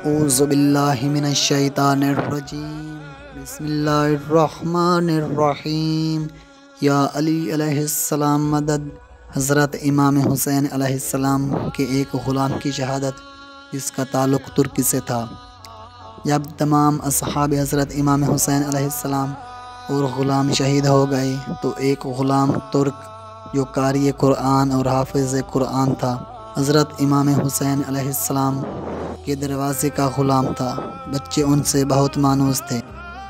اعوذ باللہ من الشیطان الرجیم بسم اللہ الرحمن الرحیم یا علی علیہ السلام مدد۔ حضرت امام حسین علیہ السلام کے ایک غلام کی شہادت جس کا تعلق ترکی سے تھا۔ جب تمام اصحاب حضرت امام حسین علیہ السلام اور غلام شہید ہو گئے تو ایک غلام ترک جو قاری قرآن اور حافظ قرآن تھا حضرت امام حسین علیہ السلام کے دروازے کا غلام تھا۔ بچے ان سے بہت مانوس تھے۔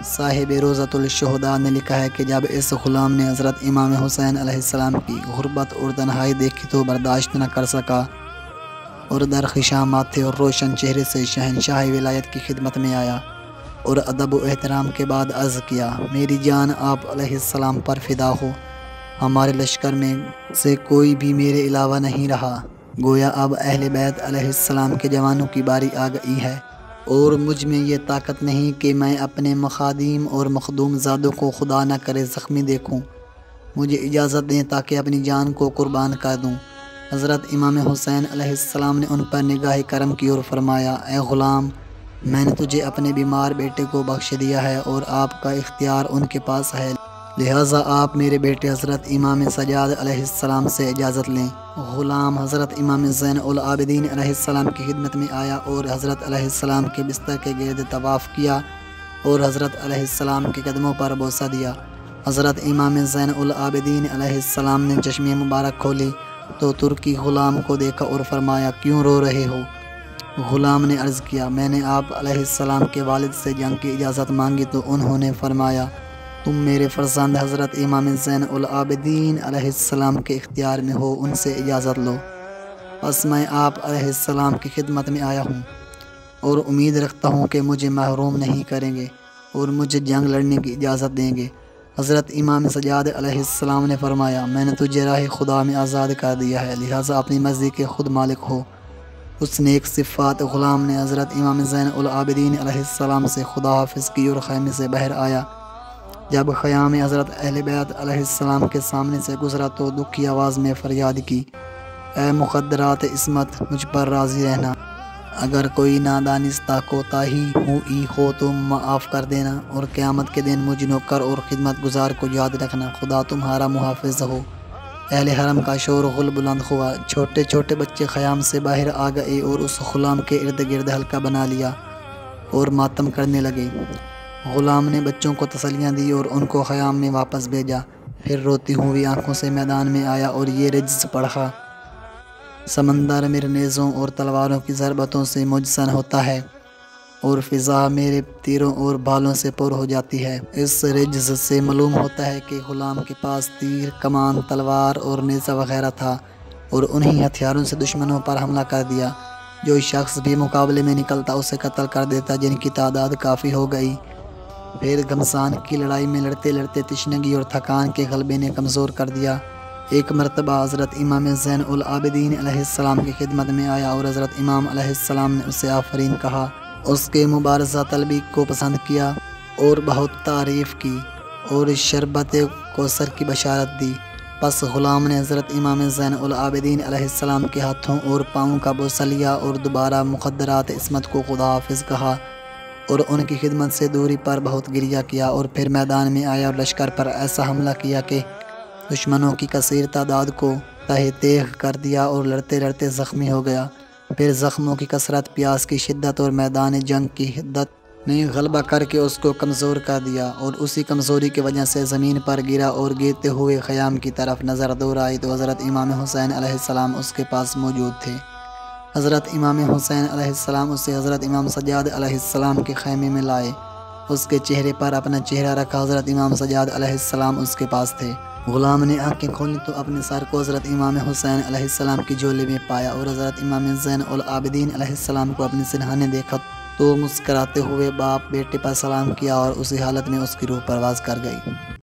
صاحب روضۃ الشہداء نے لکھا ہے کہ جب اس غلام نے حضرت امام حسین علیہ السلام کی غربت اور تنہائی دیکھی تو برداشت نہ کر سکا اور درخشاں ماتھے اور روشن چہرے سے شہنشاہ ولایت کی خدمت میں آیا اور ادب و احترام کے بعد عرض کیا، میری جان آپ علیہ السلام پر فدا ہو، ہمارے لشکر میں سے کوئی بھی میرے علاوہ نہیں رہا، گویا اب اہل بیت علیہ السلام کے جوانوں کی باری آ گئی ہے اور مجھ میں یہ طاقت نہیں کہ میں اپنے مخادیم اور مخدوم زادوں کو خدا نہ کرے زخمی دیکھوں، مجھے اجازت دیں تاکہ اپنی جان کو قربان کر دوں۔ حضرت امام حسین علیہ السلام نے ان پر نگاہ کرم کی اور فرمایا، اے غلام، میں نے تجھے اپنے بیمار بیٹے کو بخش دیا ہے اور آپ کا اختیار ان کے پاس ہے، لہٰذا آپ میرے بیٹے حضرت امام سجاد علیہ السلام سے اجازت لیں۔ غلام حضرت امام زین العابدین علیہ السلام کی خدمت میں آیا اور حضرت علیہ السلام کے بستر کے گرد طواف کیا اور حضرت علیہ السلام کے قدموں پر بوسہ دیا۔ حضرت امام زین العابدین علیہ السلام نے چشمیں مبارک کھولی تو ترکی غلام کو دیکھا اور فرمایا، کیوں رو رہے ہو؟ غلام نے عرض کیا، میں نے آپ علیہ السلام کے والد سے جنگ کی اجازت مانگی تو انہوں نے فرمایا تم میرے فرزند حضرت امام زین العابدین علیہ السلام کے اختیار میں ہو، ان سے اجازت لو، بس میں آپ علیہ السلام کی خدمت میں آیا ہوں اور امید رکھتا ہوں کہ مجھے محروم نہیں کریں گے اور مجھے جنگ لڑنے کی اجازت دیں گے۔ حضرت امام سجاد علیہ السلام نے فرمایا، میں نے تجھے راہ خدا میں آزاد کر دیا ہے، لہٰذا اپنی مرضی کے خود مالک ہو۔ اس نیک صفات غلام نے حضرت امام زین العابدین علیہ السلام سے خدا حافظ کی اور خیمے سے باہر آیا۔ جب خیام حضرت اہل بیت علیہ السلام کے سامنے سے گزرا تو دکھی آواز میں فریاد کی، اے مقدرات عصمت، مجھ پر راضی رہنا، اگر کوئی نادانستہ کوتاہی ہوئی ہو تو معاف کر دینا اور قیامت کے دن مجھ نوکر اور خدمت گزار کو یاد رکھنا، خدا تمہارا محافظ ہو۔ اہل حرم کا شور غل بلند ہوا، چھوٹے چھوٹے بچے خیام سے باہر آ گئے اور اس غلام کے ارد گرد حلقہ بنا لیا اور ماتم کرنے لگے۔ غلام نے بچوں کو تسلیاں دی اور ان کو خیام میں واپس بھیجا، پھر روتی ہوئی آنکھوں سے میدان میں آیا اور یہ رجز پڑھا، سمندر میرے نیزوں اور تلواروں کی ضربتوں سے مجسن ہوتا ہے اور فضا میرے تیروں اور بھالوں سے پر ہو جاتی ہے۔ اس رجز سے معلوم ہوتا ہے کہ غلام کے پاس تیر، کمان، تلوار اور نیزہ وغیرہ تھا اور انہی ہتھیاروں سے دشمنوں پر حملہ کر دیا۔ جو شخص بھی مقابلے میں نکلتا اسے قتل کر دیتا، جن کی تعداد کافی ہو گئی۔ پھر گھمسان کی لڑائی میں لڑتے لڑتے تشنگی اور تھکان کے غلبے نے کمزور کر دیا۔ ایک مرتبہ حضرت امام زین العابدین علیہ السلام کی خدمت میں آیا اور حضرت امام علیہ السلام نے اسے آفرین کہا، اس کے مبارزہ طلبی کو پسند کیا اور بہت تعریف کی اور شربت کوثر کی بشارت دی۔ پس غلام نے حضرت امام زین العابدین علیہ السلام کے ہاتھوں اور پاؤں کا بوسہ لیا اور دوبارہ مقدرات عصمت کو خدا حافظ کہا اور ان کی خدمت سے دوری پر بہت گریہ کیا اور پھر میدان میں آیا اور لشکر پر ایسا حملہ کیا کہ دشمنوں کی کثیر تعداد کو تہہ تیغ کر دیا اور لڑتے لڑتے زخمی ہو گیا۔ پھر زخموں کی کثرت، پیاس کی شدت اور میدان جنگ کی حدت نے غلبہ کر کے اس کو کمزور کر دیا اور اسی کمزوری کی وجہ سے زمین پر گرا اور گرتے ہوئے خیام کی طرف نظر دور آئی تو حضرت امام حسین علیہ السلام اس کے پاس موجود تھے۔ حضرت امام حسین علیہ السلام اسے حضرت امام سجاد علیہ السلام کے خیمے میں لائے، اس کے چہرے پر اپنا چہرہ رکھا، حضرت امام سجاد علیہ السلام اس کے پاس تھے۔ غلام نے آنکھیں کھولی تو اپنے سر کو حضرت امام حسین علیہ السلام کی جھولی میں پایا اور حضرت امام زین العابدین علیہ السلام کو اپنے سرہانے دیکھا تو مسکراتے ہوئے باپ بیٹے پر سلام کیا اور اسی حالت میں اس کی روح پرواز کر گئی۔